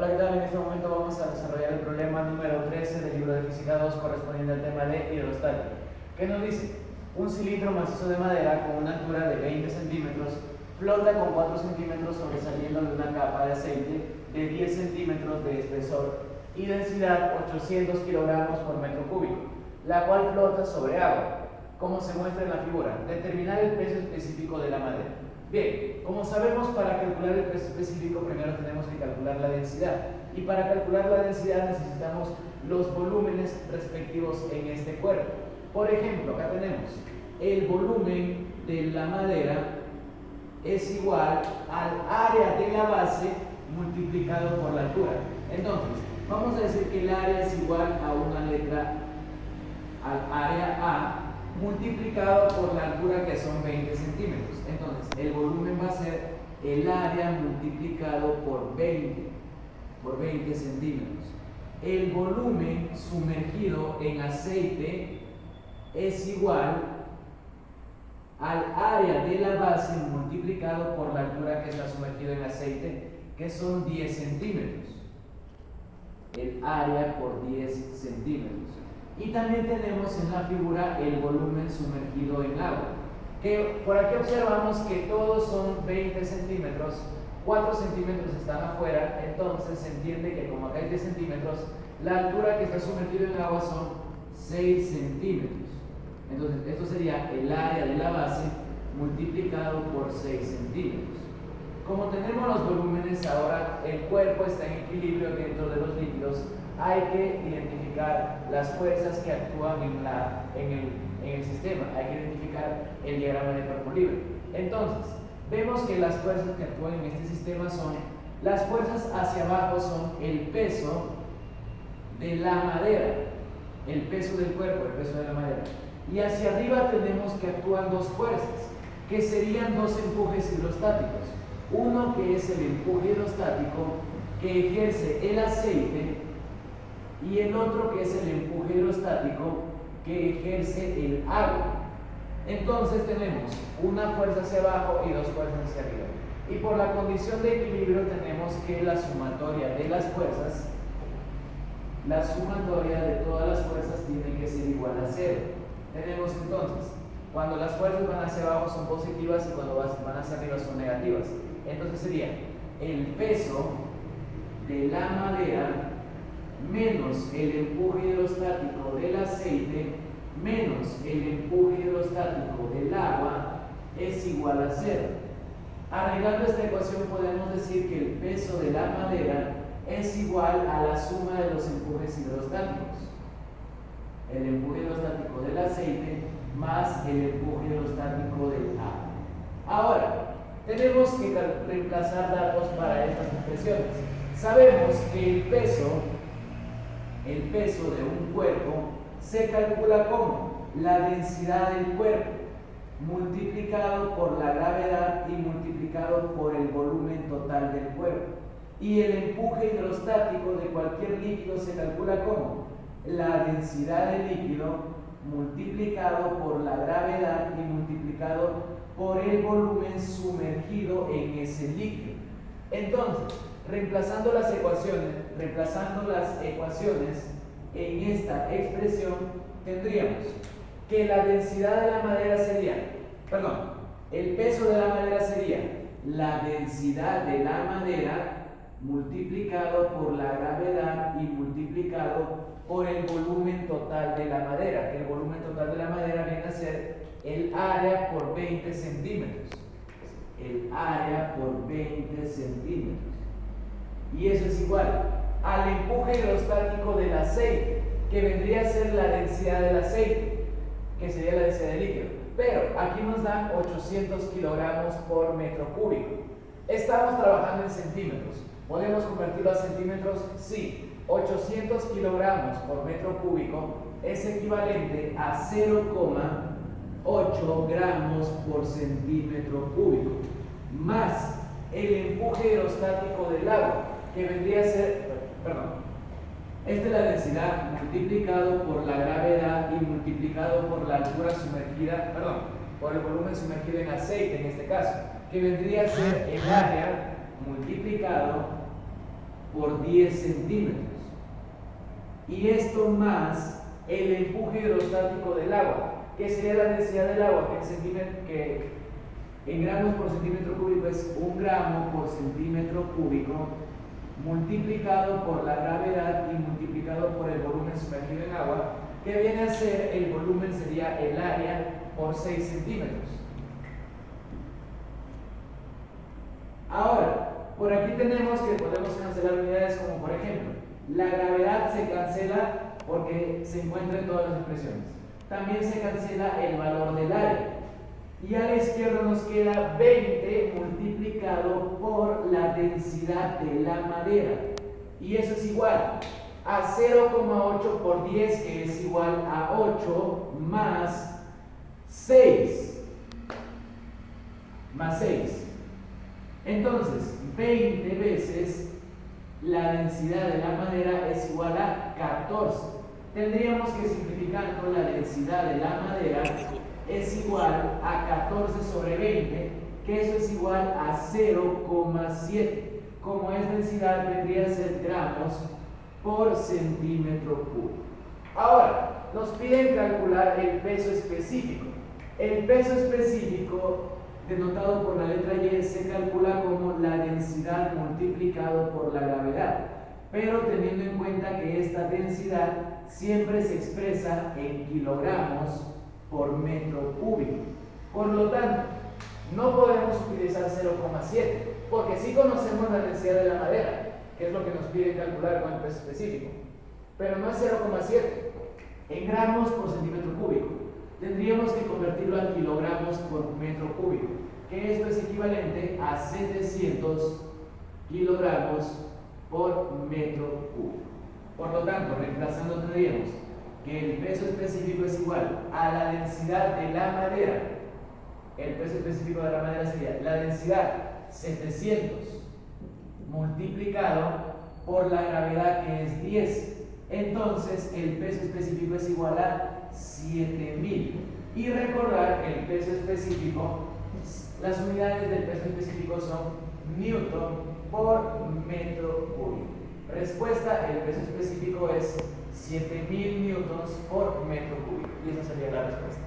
Hola, ¿qué tal? En este momento vamos a desarrollar el problema número 13 del libro de Física 2 correspondiente al tema de hidrostática. ¿Qué nos dice? Un cilindro macizo de madera con una altura de 20 centímetros flota con 4 centímetros sobresaliendo de una capa de aceite de 10 centímetros de espesor y densidad 800 kilogramos por metro cúbico, la cual flota sobre agua, como se muestra en la figura. Determinar el peso específico de la madera. Bien, como sabemos, para calcular el peso específico primero tenemos que calcular la densidad, y para calcular la densidad necesitamos los volúmenes respectivos en este cuerpo. Por ejemplo, acá tenemos el volumen de la madera es igual al área de la base multiplicado por la altura. Entonces, vamos a decir que el área es igual a una letra, al área A, multiplicado por la altura, que son 20 centímetros. Entonces, el volumen va a ser el área multiplicado por 20 centímetros. El volumen sumergido en aceite es igual al área de la base multiplicado por la altura que está sumergido en aceite, que son 10 centímetros. El área por 10 centímetros. Y también tenemos en la figura el volumen sumergido en agua, que por aquí observamos que todos son 20 centímetros, 4 centímetros están afuera, entonces se entiende que como acá hay 10 centímetros, la altura que está sumergido en agua son 6 centímetros. Entonces esto sería el área de la base multiplicado por 6 centímetros. Como tenemos los volúmenes, ahora el cuerpo está en equilibrio dentro de los líquidos, hay que identificar las fuerzas que actúan en el sistema, hay que identificar el diagrama de cuerpo libre. Entonces, vemos que las fuerzas que actúan en este sistema son, las fuerzas hacia abajo son el peso de la madera, el peso del cuerpo, el peso de la madera. Y hacia arriba tenemos que actúan dos fuerzas, que serían dos empujes hidrostáticos. Uno que es el empuje hidrostático que ejerce el aceite, y el otro que es el empuje hidrostático que ejerce el agua. Entonces tenemos una fuerza hacia abajo y dos fuerzas hacia arriba. Y por la condición de equilibrio tenemos que la sumatoria de las fuerzas, la sumatoria de todas las fuerzas tiene que ser igual a 0. Tenemos entonces, cuando las fuerzas van hacia abajo son positivas y cuando van hacia arriba son negativas. Entonces sería el peso de la madera menos el empuje hidrostático del aceite menos el empuje hidrostático del agua es igual a 0. Arreglando esta ecuación podemos decir que el peso de la madera es igual a la suma de los empujes hidrostáticos. El empuje hidrostático del aceite más el empuje hidrostático del agua. Ahora, tenemos que reemplazar datos para estas expresiones. Sabemos que el peso de un cuerpo se calcula como la densidad del cuerpo multiplicado por la gravedad y multiplicado por el volumen total del cuerpo. Y el empuje hidrostático de cualquier líquido se calcula como la densidad del líquido multiplicado por la gravedad y multiplicado por el volumen sumergido en ese líquido. Entonces, reemplazando las ecuaciones en esta expresión, tendríamos que la densidad de la madera sería, el peso de la madera sería la densidad de la madera multiplicado por la gravedad y multiplicado por el volumen total de la madera. El volumen total de la madera viene a ser el área por 20 centímetros. El área por 20 centímetros. Y eso es igual al empuje hidrostático del aceite, que vendría a ser la densidad del aceite, que sería la densidad del líquido. Pero aquí nos dan 800 kilogramos por metro cúbico. Estamos trabajando en centímetros. ¿Podemos convertirlo a centímetros? Sí. 800 kilogramos por metro cúbico es equivalente a 0,8 gramos por centímetro cúbico, más el empuje hidrostático del agua, que vendría a ser, esta es la densidad multiplicado por la gravedad y multiplicado por la altura sumergida, por el volumen sumergido en aceite en este caso, que vendría a ser el área multiplicado por 10 centímetros. Y esto más el empuje hidrostático del agua, que sería la densidad del agua, que en gramos por centímetro cúbico es 1 gramo por centímetro cúbico, multiplicado por la gravedad y multiplicado por el volumen sumergido en agua, que viene a ser, el volumen sería el área por 6 centímetros. Ahora, por aquí tenemos que podemos cancelar unidades como por ejemplo, la gravedad se cancela porque se encuentra en todas las expresiones. También se cancela el valor del área. Y a la izquierda nos queda 20 multiplicado por la densidad de la madera. Y eso es igual a 0,8 por 10, que es igual a 8 más 6. Más 6. Entonces, 20 veces la densidad de la madera es igual a 14. Tendríamos que, simplificando, la densidad de la madera es igual a 14 sobre 20, que eso es igual a 0,7. Como es densidad, vendría a ser gramos por centímetro cúbico. Ahora, nos piden calcular el peso específico. El peso específico, denotado por la letra Y, se calcula como la densidad multiplicado por la gravedad, pero teniendo en cuenta que esta densidad siempre se expresa en kilogramos por metro cúbico. Por lo tanto, no podemos utilizar 0,7, porque sí conocemos la densidad de la madera, que es lo que nos pide calcular con el peso específico, pero no es 0,7 en gramos por centímetro cúbico. Tendríamos que convertirlo a kilogramos por metro cúbico, que esto es equivalente a 700 kilogramos por metro cúbico. Por lo tanto, reemplazando, tendríamos que el peso específico es igual a la densidad de la madera. El peso específico de la madera sería la densidad 700 multiplicado por la gravedad, que es 10. Entonces, el peso específico es igual a 7000. Y recordar que el peso específico, las unidades del peso específico son newton por metro cúbico. Respuesta: el peso específico es 7000 newtons por metro cúbico. Y esa sería la respuesta.